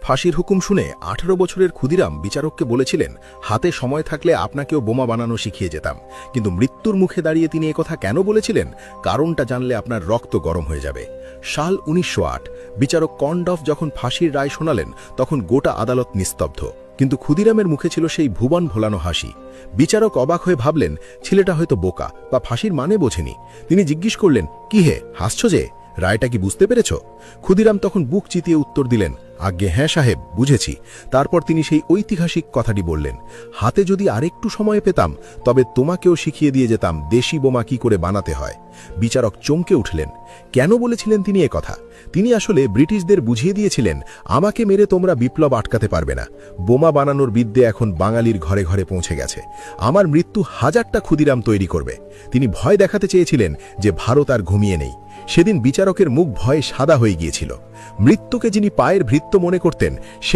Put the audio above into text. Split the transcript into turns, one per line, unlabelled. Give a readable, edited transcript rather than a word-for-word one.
ফাঁসির হুকুম শুনে 18 বছরের ক্ষুদিরাম বিচারককে বলেছিলেন, হাতে সময় থাকলে আপনাকেও বোমা বানানো শিখিয়ে যেতাম। কিন্তু মৃত্যুর মুখে দাঁড়িয়ে তিনি একথা কেন বলেছিলেন, কারণটা জানলে আপনার রক্ত গরম হয়ে যাবে। সাল 1908 বিচারক কর্নডফ যখন ফাঁসির রায় শোনালেন, তখন গোটা আদালত নিস্তব্ধ। কিন্তু ক্ষুদিরামের মুখে ছিল সেই ভুবন ভোলানো হাসি। বিচারক অবাক হয়ে ভাবলেন, ছেলেটা হয়তো বোকা বা ফাঁসির মানে বোঝেনি। তিনি জিজ্ঞেস করলেন, কি হে, হাসছ যে? রায়টা কি বুঝতে পেরেছ? ক্ষুদিরাম তখন বুক চিতিয়ে উত্তর দিলেন, আজ্ঞে হ্যাঁ সাহেব, বুঝেছি। তারপর তিনি সেই ঐতিহাসিক কথাটি বললেন, হাতে যদি আরেকটু সময় পেতাম, তবে তোমাকেও শিখিয়ে দিয়ে যেতাম দেশি বোমা কি করে বানাতে হয়। বিচারক চমকে উঠলেন। কেন বলেছিলেন তিনি কথা? তিনি আসলে ব্রিটিশদের বুঝিয়ে দিয়েছিলেন, আমাকে মেরে তোমরা বিপ্লব আটকাতে পারবে না। বোমা বানানোর বিদ্যে এখন বাঙালির ঘরে ঘরে পৌঁছে গেছে। আমার মৃত্যু হাজারটা ক্ষুদিরাম তৈরি করবে। তিনি ভয় দেখাতে চেয়েছিলেন যে ভারত আর ঘুমিয়ে নেই। সেদিন বিচারকের মুখ ভয়ে সাদা হয়ে গিয়েছিল। মৃত্যুকে যিনি পায়ের ভৃত্য মনে করতেন,